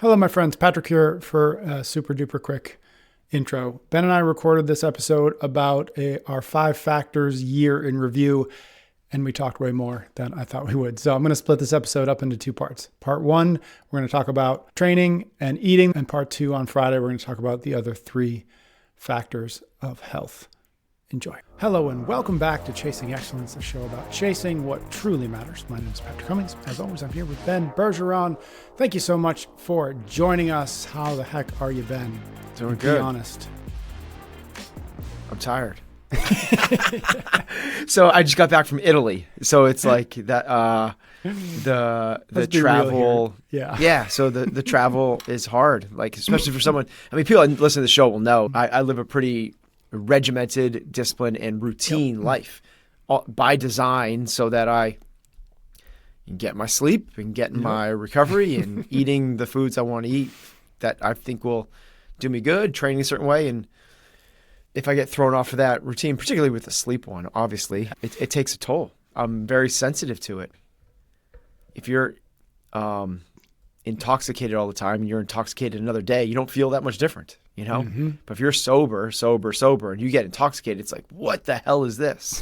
Hello, my friends. Patrick here for a super duper quick intro. Ben and I recorded this episode about our 5 factors year in review, and we talked way more than I thought we would. So I'm going to split this episode up into 2 parts. Part 1, we're going to talk about training and eating, and part 2 on Friday, we're going to talk about the other 3 factors of health. Enjoy. Hello and welcome back to Chasing Excellence, a show about chasing what truly matters. My name is Patrick Cummings. As always, I'm here with Ben Bergeron. Thank you so much for joining us. How the heck are you, Ben? Doing good. Be honest. I'm tired. So I just got back from Italy. So it's like that the travel. Yeah. So the travel is hard. Like, especially for someone, I mean, people that listen to the show will know I live a pretty regimented, disciplined, and routine life by design, so that I can get my sleep and get my recovery and eating the foods I want to eat that I think will do me good, training a certain way. And if I get thrown off of that routine, particularly with the sleep one, obviously, it takes a toll. I'm very sensitive to it. If you're intoxicated all the time and you're intoxicated another day, you don't feel that much different, you know? Mm-hmm. But if you're sober, and you get intoxicated, it's like, what the hell is this?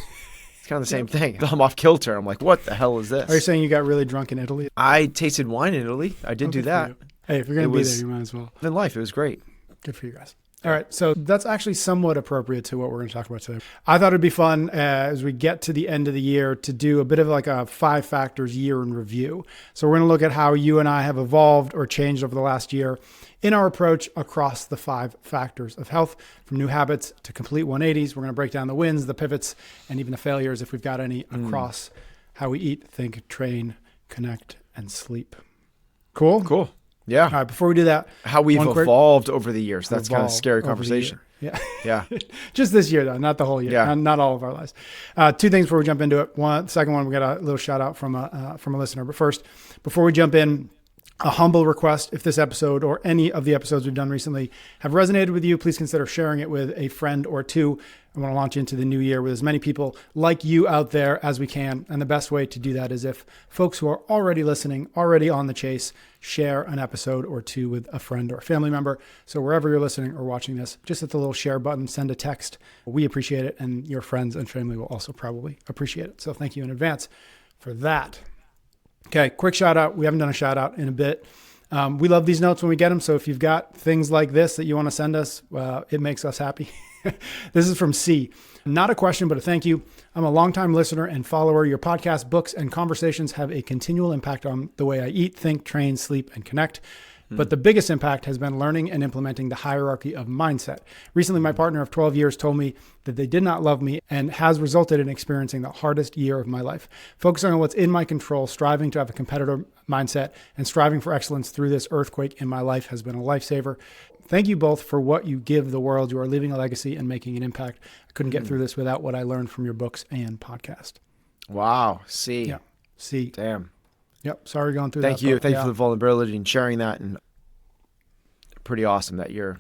It's kind of the same thing. I'm off kilter. I'm like, what the hell is this? Are you saying you got really drunk in Italy? I tasted wine in Italy. I did do that. Hey, if you're going to be there, you might as well. In life, it was great. Good for you guys. All right, so that's actually somewhat appropriate to what we're going to talk about today. I thought it'd be fun as we get to the end of the year to do a bit of like a 5 factors year in review. So we're going to look at how you and I have evolved or changed over the last year in our approach across the 5 factors of health, from new habits to complete 180s. We're going to break down the wins, the pivots, and even the failures, if we've got any, across how we eat, think, train, connect, and sleep. Cool? Cool. Yeah. All right, before we do that. How we've evolved over the years. That's kind of a scary conversation. Yeah. Yeah. Just this year, though, not the whole year. Yeah. Not all of our lives. 2 things before we jump into it. Second one, we got a little shout out from a listener. But first, before we jump in, a humble request: if this episode or any of the episodes we've done recently have resonated with you, please consider sharing it with a friend or 2. I want to launch into the new year with as many people like you out there as we can. And the best way to do that is if folks who are already listening, already on the chase, share an episode or 2 with a friend or a family member. So wherever you're listening or watching this, just hit the little share button, send a text. We appreciate it. And your friends and family will also probably appreciate it. So thank you in advance for that. Okay, quick shout out. We haven't done a shout out in a bit. We love these notes when we get them. So if you've got things like this that you want to send us, it makes us happy. This is from C. Not a question, but a thank you. I'm a longtime listener and follower. Your podcast, books, and conversations have a continual impact on the way I eat, think, train, sleep, and connect. But the biggest impact has been learning and implementing the hierarchy of mindset. Recently, my partner of 12 years told me that they did not love me, and has resulted in experiencing the hardest year of my life. Focusing on what's in my control, striving to have a competitor mindset, and striving for excellence through this earthquake in my life has been a lifesaver. Thank you both for what you give the world. You are leaving a legacy and making an impact. I couldn't get through this without what I learned from your books and podcast. Wow. See. Yeah. See. Damn. Yep. Sorry going through that. Thank you. Thank you for the vulnerability and sharing that. And pretty awesome that you're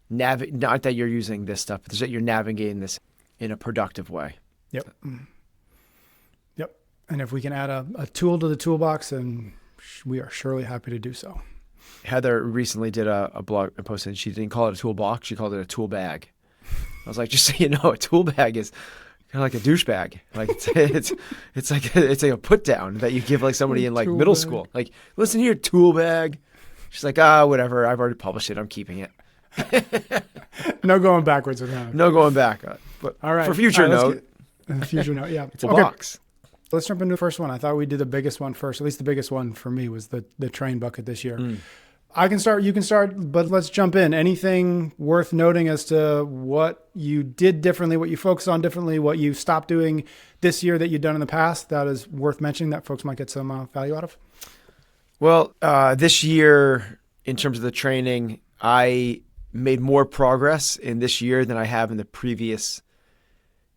not that you're using this stuff, but that you're navigating this in a productive way. Yep. Yep. And if we can add a tool to the toolbox, then we are surely happy to do so. Heather recently did a blog post, and she didn't call it a toolbox. She called it a tool bag. I was like, just so you know, a tool bag is kind of like a douchebag. Like it's like a put down that you give like somebody in like middle school. Like, listen here, tool bag. She's like, whatever. I've already published it. I'm keeping it. No going backwards with that. No going back. But all right. For future note. Future note, yeah. It's a box. Let's jump into the first one. I thought we'd do the biggest one first. At least the biggest one for me was the train bucket this year. I can start, you can start, but let's jump in. Anything worth noting as to what you did differently, what you focused on differently, what you stopped doing this year that you've done in the past that is worth mentioning that folks might get some value out of? Well, this year, in terms of the training, I made more progress in this year than I have in the previous,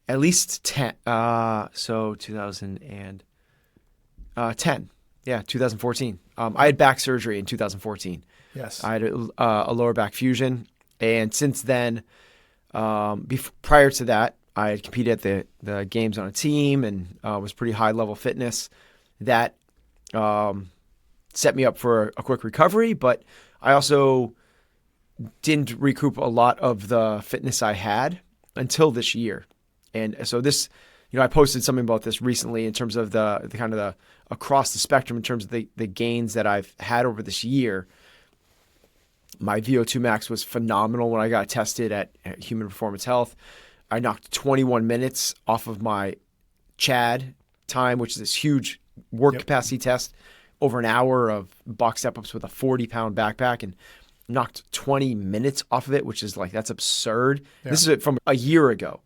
at least 10. So 2010. Yeah, 2014. I had back surgery in 2014. Yes. I had a lower back fusion. And since then, prior to that, I had competed at the games on a team and was pretty high level fitness. That set me up for a quick recovery, but I also didn't recoup a lot of the fitness I had until this year. And so this, I posted something about this recently in terms of the kind of the across the spectrum in terms of the gains that I've had over this year. My VO2 max was phenomenal when I got tested at Human Performance Health. I knocked 21 minutes off of my CHAD time, which is this huge work capacity test, over an hour of box step-ups with a 40-pound backpack, and knocked 20 minutes off of it, which is like, that's absurd. Yeah. This is from a year ago.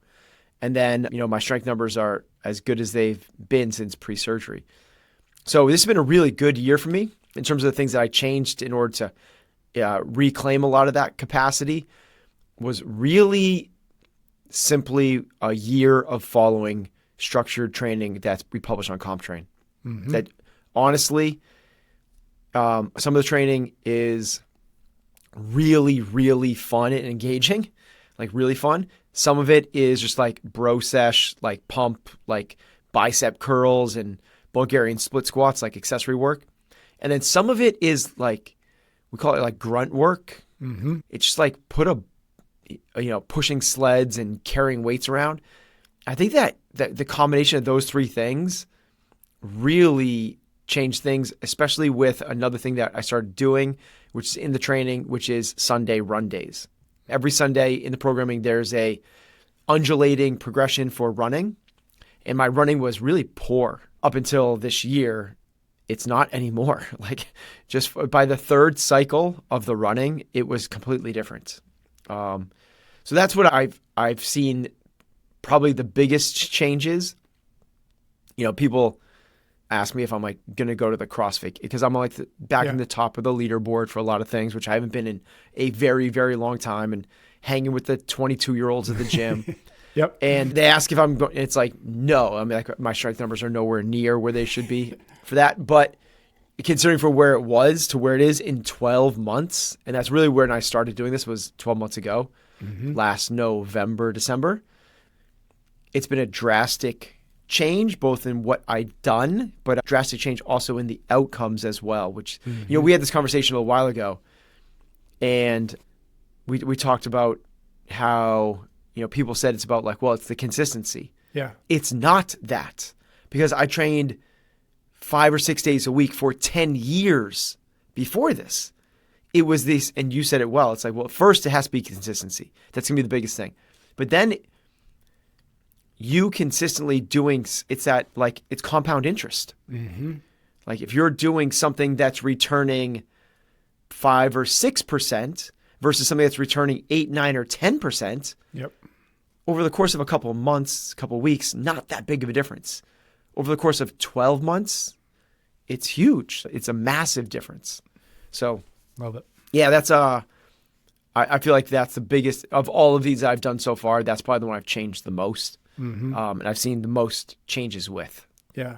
And then, my strength numbers are as good as they've been since pre-surgery. So this has been a really good year for me in terms of the things that I changed in order to reclaim a lot of that capacity. Was really simply a year of following structured training that we publish on CompTrain. Mm-hmm. That honestly, some of the training is really, really fun and engaging, like really fun. Some of it is just like bro sesh, like pump, like bicep curls and Bulgarian split squats, like accessory work. And then some of it is like, we call it like grunt work. Mm-hmm. It's just like pushing sleds and carrying weights around. I think that the combination of those three things really changed things, especially with another thing that I started doing, which is in the training, which is Sunday run days. Every Sunday in the programming, there's a undulating progression for running. And my running was really poor up until this year. It's not anymore. Like just by the third cycle of the running, it was completely different. So that's what I've seen probably the biggest changes. People ask me if I'm like going to go to the CrossFit because I'm like back in the top of the leaderboard for a lot of things, which I haven't been in a very, very long time, and hanging with the 22-year-olds at the gym. Yep. And they ask if I'm going, it's like, no, I mean, like my strength numbers are nowhere near where they should be for that. But considering for where it was to where it is in 12 months, and that's really when I started doing this was 12 months ago, last November, December, it's been a drastic change, both in what I've done, but a drastic change also in the outcomes as well, which, we had this conversation a little while ago, and we talked about how, people said it's about like, well, it's the consistency. Yeah. It's not that, because I trained 5 or 6 days a week for 10 years before this. It was this, and you said it well. It's like, well, first it has to be consistency. That's going to be the biggest thing. But then you consistently doing, it's compound interest. Mm-hmm. Like if you're doing something that's returning 5 or 6% versus something that's returning 8, 9, or 10%, over the course of a couple of months, a couple of weeks, not that big of a difference. Over the course of 12 months, it's huge. It's a massive difference. So, love it. Yeah, that's I feel like that's the biggest of all of these I've done so far. That's probably the one I've changed the most. Mm-hmm. And I've seen the most changes with. Yeah,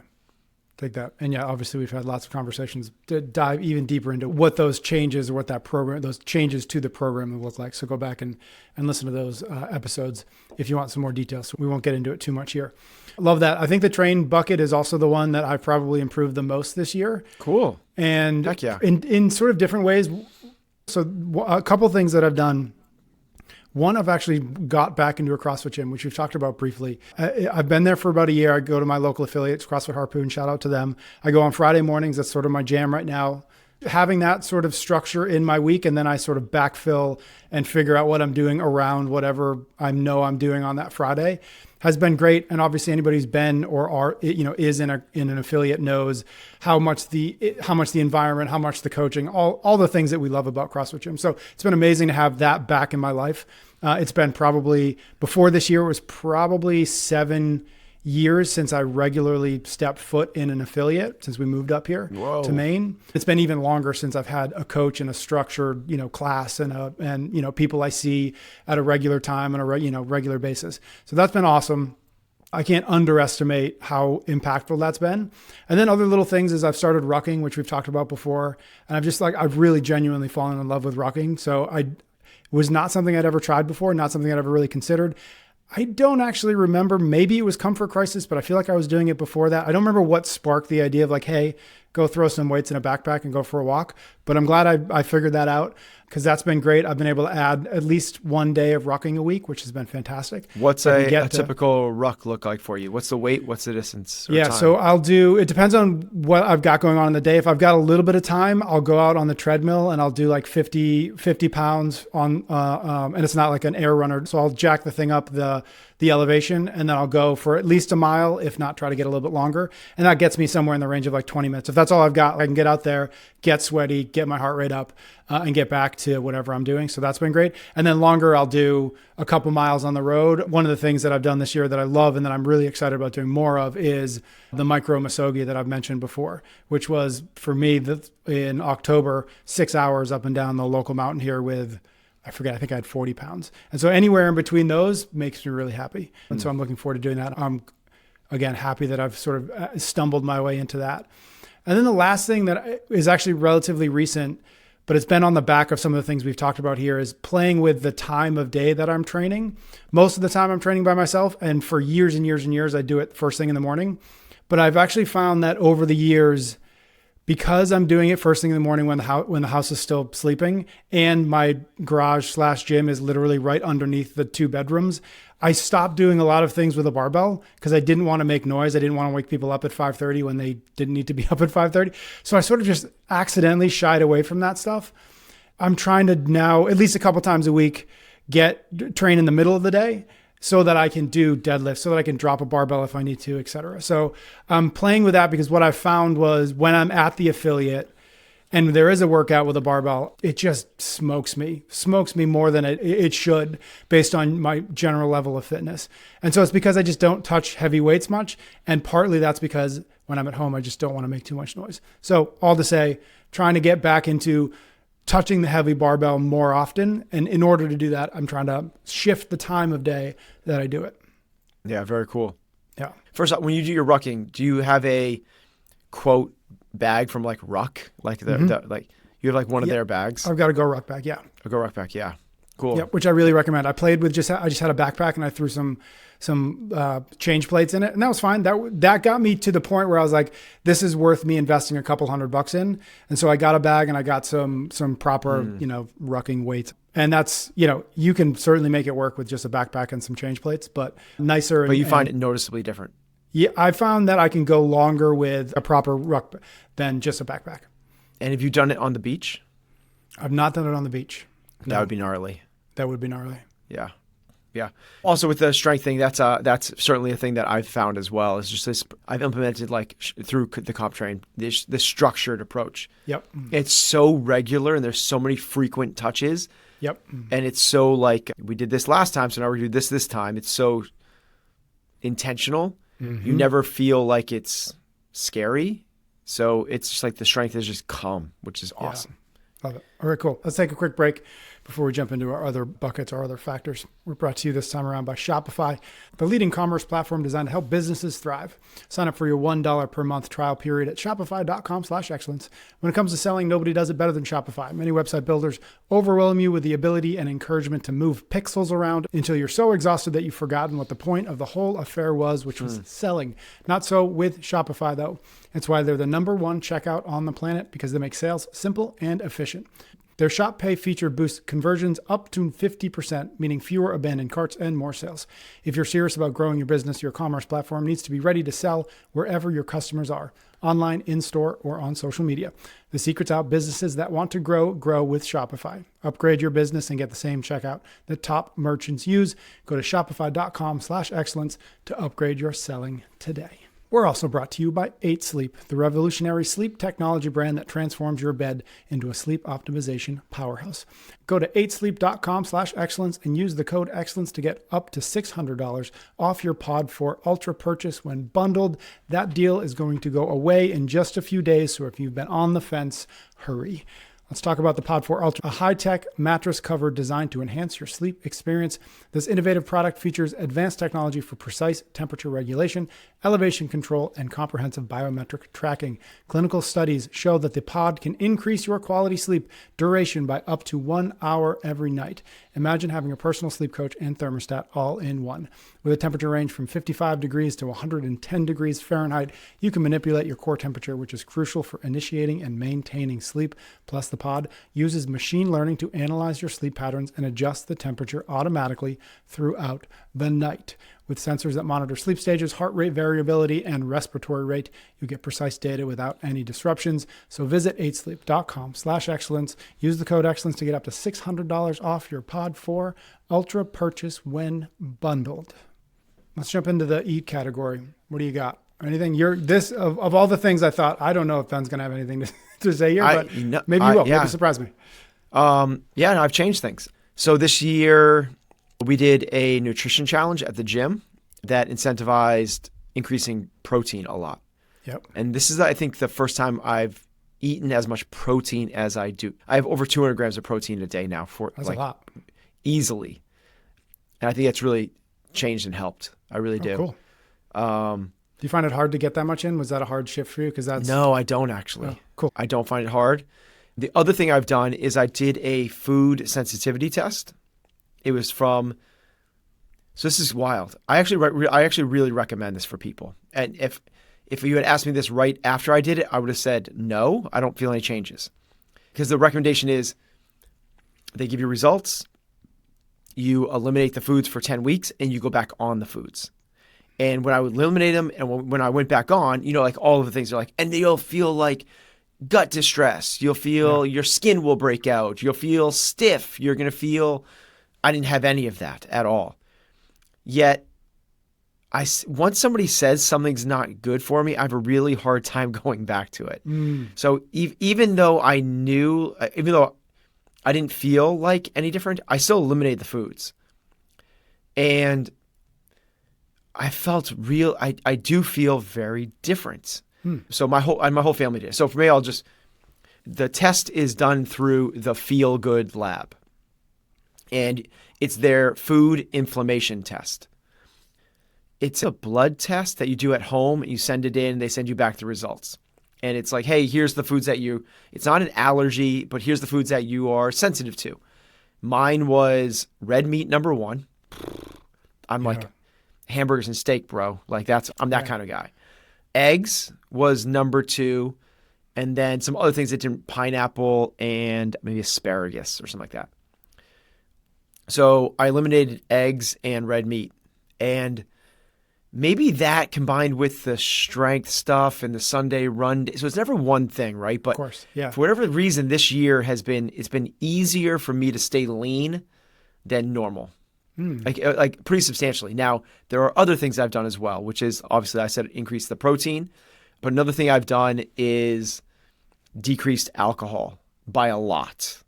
take that. And yeah, obviously we've had lots of conversations to dive even deeper into what those changes or what that program, those changes to the program will look like. So go back and listen to those episodes if you want some more details. So we won't get into it too much here. Love that. I think the train bucket is also the one that I've probably improved the most this year. Cool. And heck yeah. in sort of different ways. So a couple of things that I've done. One, I've actually got back into a CrossFit gym, which we've talked about briefly. I've been there for about a year. I go to my local affiliates, CrossFit Harpoon, shout out to them. I go on Friday mornings. That's sort of my jam right now. Having that sort of structure in my week, and then I sort of backfill and figure out what I'm doing around whatever I know I'm doing on that Friday has been great. And obviously anybody who's been or is in an affiliate knows how much the environment, how much the coaching, all the things that we love about CrossFit Gym. So it's been amazing to have that back in my life. It's been probably, before this year, it was probably 7 years since I regularly stepped foot in an affiliate since we moved up here to Maine. It's been even longer since I've had a coach and a structured, class and people I see at a regular time on a regular basis. So that's been awesome. I can't underestimate how impactful that's been. And then other little things is I've started rucking, which we've talked about before. And I've really genuinely fallen in love with rucking. So it was not something I'd ever tried before, not something I'd ever really considered. I don't actually remember. Maybe it was Comfort Crisis, but I feel like I was doing it before that. I don't remember what sparked the idea of like, hey, go throw some weights in a backpack and go for a walk. But I'm glad I figured that out, because that's been great. I've been able to add at least 1 day of rucking a week, which has been fantastic. What's a typical ruck look like for you? What's the weight? What's the distance? Yeah, time? So it depends on what I've got going on in the day. If I've got a little bit of time, I'll go out on the treadmill and I'll do like 50 pounds on, and it's not like an air runner. So I'll jack the thing up the elevation, and then I'll go for at least a mile, if not try to get a little bit longer. And that gets me somewhere in the range of like 20 minutes. If that's all I've got, I can get out there, get sweaty, get my heart rate up, and get back to whatever I'm doing. So that's been great. And then longer, I'll do a couple miles on the road. One of the things that I've done this year that I love and that I'm really excited about doing more of is the micro Musogi that I've mentioned before, which was for me in October, 6 hours up and down the local mountain here with, I forget, I think I had 40 pounds. And so anywhere in between those makes me really happy. And so I'm looking forward to doing that. I'm, again, happy that I've sort of stumbled my way into that. And then the last thing that is actually relatively recent, but it's been on the back of some of the things we've talked about here, is playing with the time of day that I'm training. Most of the time I'm training by myself, and for years and years and years, I do it first thing in the morning. But I've actually found that over the years, because I'm doing it first thing in the morning when the house is still sleeping, and my garage/gym is literally right underneath the 2 bedrooms, I stopped doing a lot of things with a barbell because I didn't want to make noise. I didn't want to wake people up at 5:30 when they didn't need to be up at 5:30. So I sort of just accidentally shied away from that stuff. I'm trying to now, at least a couple times a week, train in the middle of the day, so that I can do deadlifts, so that I can drop a barbell if I need to, et cetera. So I'm playing with that because what I found was when I'm at the affiliate and there is a workout with a barbell, it just smokes me more than it should based on my general level of fitness. And so it's because I just don't touch heavy weights much. And partly that's because when I'm at home, I just don't want to make too much noise. So all to say, trying to get back into touching the heavy barbell more often. And in order to do that, I'm trying to shift the time of day that I do it. Yeah, very cool. Yeah. First off, when you do your rucking, do you have a quote bag from like Ruck? Like like you have like one of their bags? I've got a Go Ruck bag, yeah. A Go Ruck bag, yeah. Cool. Yep, which I really recommend. I played with I just had a backpack and I threw some change plates in it, and that was fine. That got me to the point where I was like, this is worth me investing a couple $100 in. And so I got a bag and I got some proper, rucking weights. And that's, you can certainly make it work with just a backpack and some change plates, but nicer. But you find it noticeably different. Yeah, I found that I can go longer with a proper ruck than just a backpack. And have you done it on the beach? I've not done it on the beach. No. That would be gnarly. That would be gnarly. Yeah. Yeah. Also with the strength thing, that's certainly a thing that I've found as well. It's just this, I've implemented through the CompTrain, this structured approach. Yep. It's so regular and there's so many frequent touches. Yep. And it's so we did this last time, so now we're going to do this time. It's so intentional. Mm-hmm. You never feel like it's scary. So it's just like the strength is just calm, which is awesome. Love it. All right, cool. Let's take a quick break before we jump into our other buckets, our other factors. We're brought to you this time around by Shopify, the leading commerce platform designed to help businesses thrive. Sign up for your $1 per month trial period at shopify.com/excellence. When it comes to selling, nobody does it better than Shopify. Many website builders overwhelm you with the ability and encouragement to move pixels around until you're so exhausted that you've forgotten what the point of the whole affair was, which was selling. Not so with Shopify, though. It's why they're the #1 checkout on the planet, because they make sales simple and efficient. Their Shop Pay feature boosts conversions up to 50%, meaning fewer abandoned carts and more sales. If you're serious about growing your business, your commerce platform needs to be ready to sell wherever your customers are, online, in-store, or on social media. The secret's out. Businesses that want to grow with Shopify. Upgrade your business and get the same checkout that top merchants use. Go to shopify.com/excellence to upgrade your selling today. We're also brought to you by 8 Sleep, the revolutionary sleep technology brand that transforms your bed into a sleep optimization powerhouse. Go to 8sleep.com/excellence and use the code excellence to get up to $600 off your Pod 4 Ultra purchase when bundled. That deal is going to go away in just a few days, so if you've been on the fence, hurry. Let's talk about the Pod 4 Ultra, a high-tech mattress cover designed to enhance your sleep experience. This innovative product features advanced technology for precise temperature regulation elevation control, and comprehensive biometric tracking. Clinical studies show that the pod can increase your quality sleep duration by up to 1 hour every night. Imagine having a personal sleep coach and thermostat all in one. With a temperature range from 55 degrees to 110 degrees Fahrenheit, you can manipulate your core temperature, which is crucial for initiating and maintaining sleep. Plus, the pod uses machine learning to analyze your sleep patterns and adjust the temperature automatically throughout the night. With sensors that monitor sleep stages, heart rate variability, and respiratory rate, you get precise data without any disruptions. So visit 8sleep.com/excellence. Use the code excellence to get up to $600 off your Pod 4 Ultra purchase when bundled. Let's jump into the eat category. What do you got? Anything of all the things I thought, I don't know if Ben's going to have anything to say here, but maybe you will. Yeah. Maybe surprise me. No, I've changed things. So this year we did a nutrition challenge at the gym that incentivized increasing protein a lot. Yep. And this is, I think, the first time I've eaten as much protein as I do. I have over 200 grams of protein a day now That's a lot. Easily. And I think that's really changed and helped. I really do. Cool. Do you find it hard to get that much in? Was that a hard shift for you? No, I don't actually. Oh, cool. I don't find it hard. The other thing I've done is I did a food sensitivity test. It was so this is wild. I actually really recommend this for people. And if you had asked me this right after I did it, I would have said, no, I don't feel any changes. Because the recommendation is they give you results, you eliminate the foods for 10 weeks, and you go back on the foods. And when I would eliminate them and when I went back on, like all of the things are like, and you'll feel like gut distress. You'll feel your skin will break out. You'll feel stiff. You're going to feel, I didn't have any of that at all. Yet, once somebody says something's not good for me, I have a really hard time going back to it. So even though I didn't feel like any different, I still eliminated the foods. And I felt I do feel very different. So my whole family did. So for me, the test is done through the Feel Good Lab. And it's their food inflammation test. It's a blood test that you do at home. You send it in, they send you back the results. And it's like, hey, here's the foods that it's not an allergy, but here's the foods that you are sensitive to. Mine was red meat, number one. I'm like, hamburgers and steak, bro. Like I'm that kind of guy. Eggs was number two. And then some other things that didn't, pineapple and maybe asparagus or something like that. So I eliminated eggs and red meat. And maybe that combined with the strength stuff and the Sunday run. So it's never one thing, right? But of course, yeah. For whatever reason, this year it's been easier for me to stay lean than normal. Like pretty substantially. Now, there are other things I've done as well, which is obviously I said increase the protein. But another thing I've done is decreased alcohol by a lot.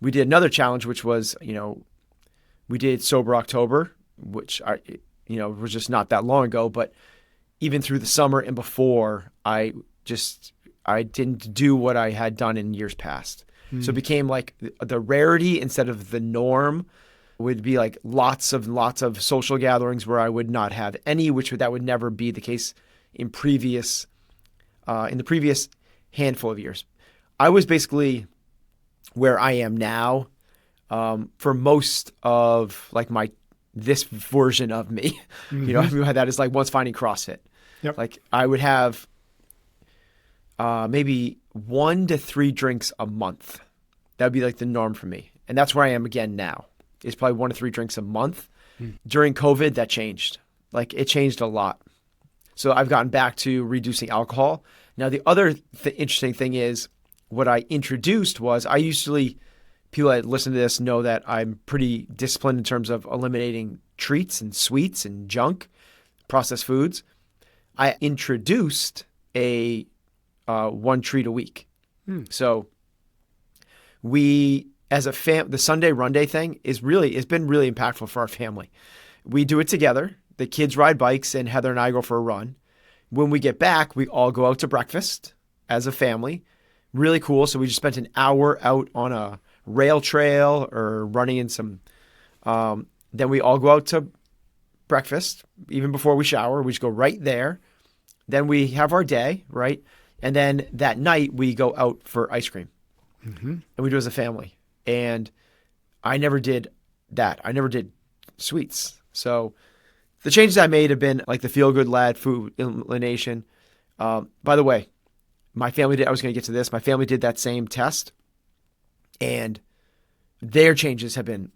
We did another challenge, which was, we did Sober October, which was just not that long ago. But even through the summer and before, I didn't do what I had done in years past. So it became like the rarity instead of the norm would be like lots of social gatherings where I would not have any, that would never be the case in the previous handful of years. I was basically where I am now for most of like this version of me. That is like once finding CrossFit. Yep. Like I would have maybe 1 to 3 drinks a month. That would be like the norm for me. And that's where I am again now. It's probably 1 to 3 drinks a month. During COVID, that changed. Like it changed a lot. So I've gotten back to reducing alcohol. Now, the other interesting thing is what I introduced was people that listen to this know that I'm pretty disciplined in terms of eliminating treats and sweets and junk, processed foods. I introduced a 1 treat a week. So we, as a the Sunday run day thing it's been really impactful for our family. We do it together. The kids ride bikes and Heather and I go for a run. When we get back, we all go out to breakfast as a family. Really cool. So we just spent an hour out on a rail trail or running in some, then we all go out to breakfast, even before we shower. We just go right there. Then we have our day, right? And then that night we go out for ice cream. And we do it as a family. And I never did that. I never did sweets. So the changes I made have been like the Feel Good Lad food elimination. By the way, my family did, I was going to get to this. My family did that same test, and their changes have been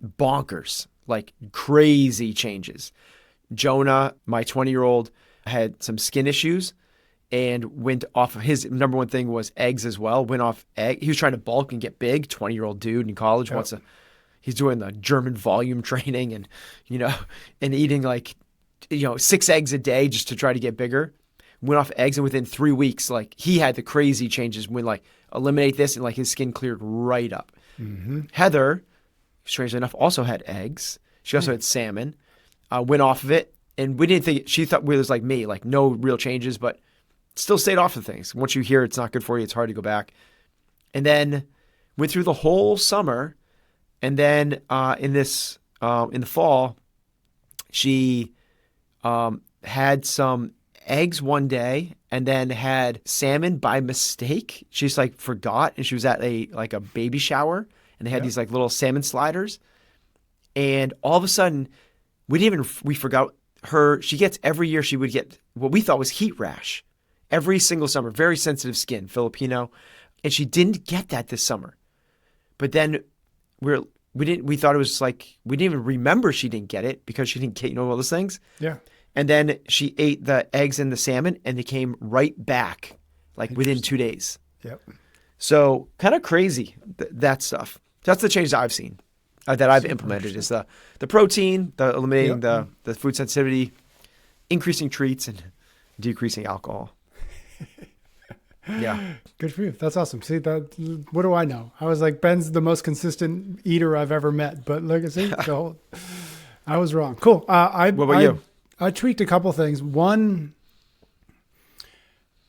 bonkers, like crazy changes. Jonah, my 20-year-old, had some skin issues and went off of his number one thing was eggs as well. Went off egg. He was trying to bulk and get big. 20-year-old dude in college he's doing the German volume training and, and eating 6 eggs a day just to try to get bigger. Went off eggs, and within 3 weeks, he had the crazy changes when eliminate this, and his skin cleared right up. Heather, strangely enough, also had eggs. She also had salmon. Went off of it, and we didn't think she thought it was like me, no real changes, but still stayed off of things. Once you hear it's not good for you, it's hard to go back. And then went through the whole summer, and then in the fall, she had some eggs one day and then had salmon by mistake. She just forgot, and she was at a baby shower, and they had these little salmon sliders, and all of a sudden we forgot her. She gets every year, she would get what we thought was heat rash every single summer. Very sensitive skin, Filipino, and she didn't get that this summer. But then we thought it was we didn't even remember she didn't get it because she didn't get all those things. Yeah. And then she ate the eggs and the salmon, and they came right back within 2 days. Yep. So kind of crazy, that stuff. That's the change that I've seen, that I've implemented, is the protein, the eliminating the food sensitivity, increasing treats, and decreasing alcohol. Yeah. Good for you. That's awesome. See, what do I know? I was Ben's the most consistent eater I've ever met, but look, see, I was wrong. Cool. What about you? I tweaked a couple things. One,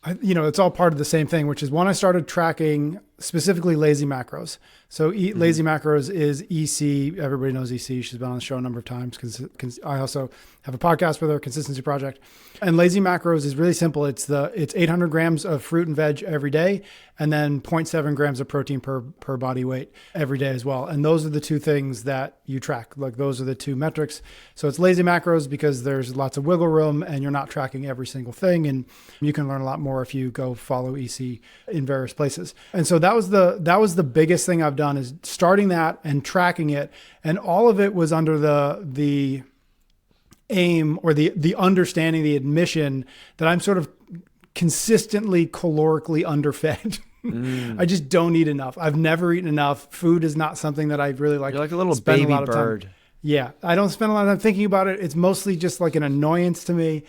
it's all part of the same thing, which is one, I started tracking specifically lazy macros. So lazy macros is EC. Everybody knows EC. She's been on the show a number of times because I also have a podcast with her, Consistency Project. And lazy macros is really simple. It's 800 grams of fruit and veg every day, and then 0.7 grams of protein per body weight every day as well. And those are the two things that you track. Those are the two metrics. So it's lazy macros because there's lots of wiggle room and you're not tracking every single thing. And you can learn a lot more if you go follow EC in various places. And so that was the biggest thing I've done, is starting that and tracking it. And all of it was under the aim or the understanding, the admission that I'm sort of consistently calorically underfed. I just don't eat enough. I've never eaten enough. Food is not something that I really like. You're like a little baby bird. Yeah. I don't spend a lot of time thinking about it. It's mostly just an annoyance to me.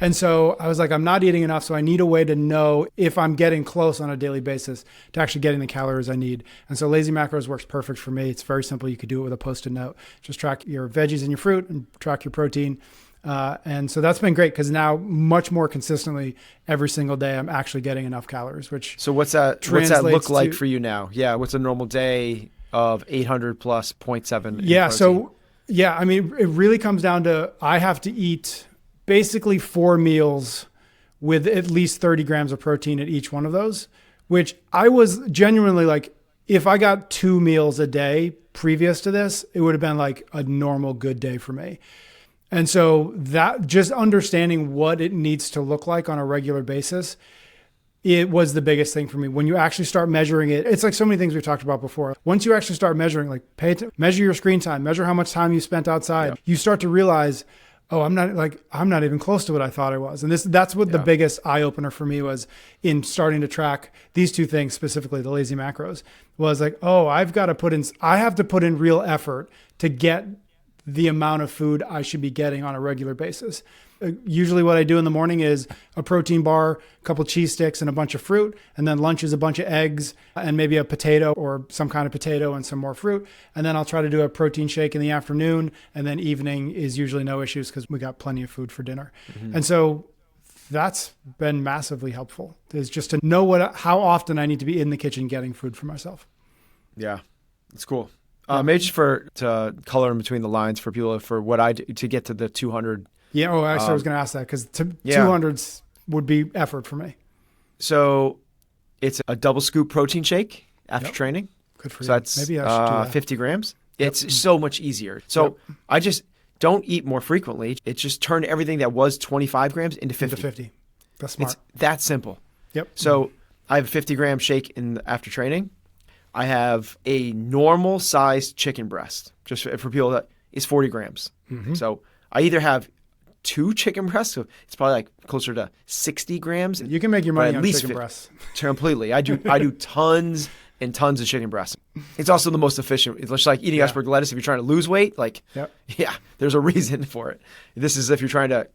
And so I was I'm not eating enough. So I need a way to know if I'm getting close on a daily basis to actually getting the calories I need. And so Lazy Macros works perfect for me. It's very simple. You could do it with a Post-it note. Just track your veggies and your fruit and track your protein. And so that's been great because now much more consistently every single day I'm actually getting enough calories, So what's that look like for you now? Yeah. What's a normal day of 800 plus 0.7? Yeah. So yeah, it really comes down to, I have to eat basically 4 meals with at least 30 grams of protein at each one of those, which I was genuinely if I got 2 meals a day previous to this, it would have been a normal good day for me. And so that, just understanding what it needs to look like on a regular basis, it was the biggest thing for me. When you actually start measuring it, it's so many things we've talked about before. Once you actually start measuring, measure your screen time, measure how much time you spent outside, you start to realize, oh, I'm not even close to what I thought I was. And that's what the biggest eye opener for me was in starting to track these two things, specifically the lazy macros, was I have to put in real effort to get the amount of food I should be getting on a regular basis. Usually what I do in the morning is a protein bar, a couple cheese sticks, and a bunch of fruit. And then lunch is a bunch of eggs and maybe a potato or some kind of potato and some more fruit. And then I'll try to do a protein shake in the afternoon. And then evening is usually no issues because we got plenty of food for dinner. Mm-hmm. And so that's been massively helpful, is just to know how often I need to be in the kitchen getting food for myself. Yeah, it's cool. Maybe just to color in between the lines for people for what I do to get to the 200. Yeah. Oh, actually, I was going to ask that because 200s would be effort for me. So it's a double scoop protein shake after training. Good for you. So that's maybe I should do that. 50 grams. It's so much easier. So I just don't eat more frequently. It's just turn everything that was 25 grams into 50. That's smart. It's that simple. Yep. So I have a 50-gram shake after training. I have a normal sized chicken breast, just for people that is 40 grams. Mm-hmm. So I either have 2 chicken breasts, so it's probably like closer to 60 grams. You can make your money on chicken breasts. Completely. I do tons and tons of chicken breasts. It's also the most efficient. It's just like eating iceberg lettuce if you're trying to lose weight. There's a reason for it. This is if you're trying to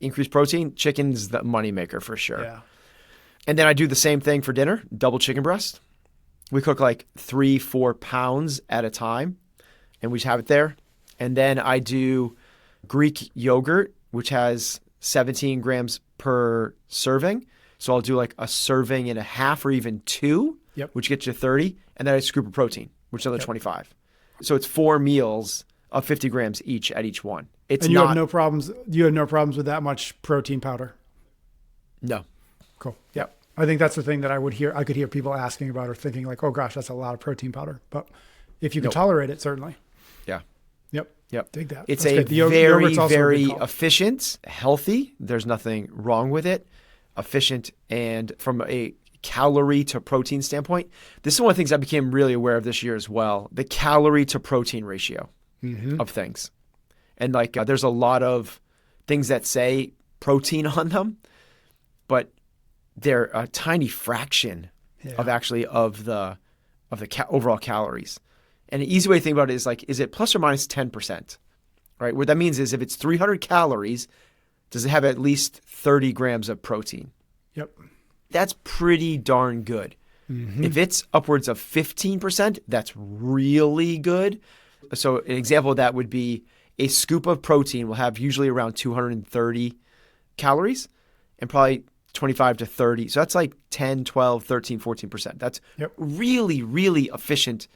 increase protein, chicken's the moneymaker for sure. Yeah. And then I do the same thing for dinner, double chicken breast. We cook like 3-4 pounds at a time, and we just have it there. And then I do Greek yogurt, which has 17 grams per serving. So I'll do like a serving and a half or even 2, which gets you 30. And then I scoop of protein, which is another 25. So it's 4 meals of 50 grams each at each one. And you have no problems. You have no problems with that much protein powder. No. Cool. Yep. I think that's the thing that I could hear people asking about or thinking like, oh gosh, that's a lot of protein powder. But if you can tolerate it, certainly. Yeah. Yep. Dig that. It's a very, very efficient, healthy. There's nothing wrong with it. Efficient, and from a calorie to protein standpoint, this is one of the things I became really aware of this year as well. The calorie to protein ratio of things. And like there's a lot of things that say protein on them, but they're a tiny fraction of the overall calories. And an easy way to think about it is like, is it plus or minus 10%? Right? What that means is if it's 300 calories, does it have at least 30 grams of protein? Yep. That's pretty darn good. Mm-hmm. If it's upwards of 15%, that's really good. So an example of that would be a scoop of protein will have usually around 230 calories and probably 25 to 30. So that's like 10, 12, 13, 14%. That's really, really efficient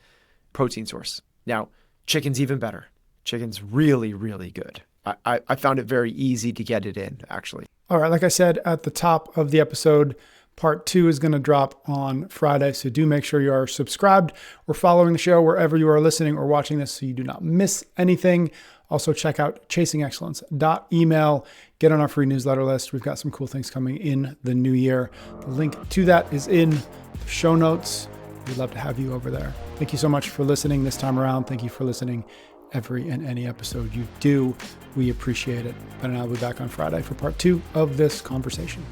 protein source. Now, chicken's even better. Chicken's really, really good. I found it very easy to get it in, actually. All right. Like I said at the top of the episode, part 2 is going to drop on Friday. So do make sure you are subscribed or following the show wherever you are listening or watching this so you do not miss anything. Also check out chasingexcellence.email. Get on our free newsletter list. We've got some cool things coming in the new year. The link to that is in the show notes. We'd love to have you over there. Thank you so much for listening this time around. Thank you for listening every and any episode you do. We appreciate it. Ben and I will be back on Friday for part 2 of this conversation.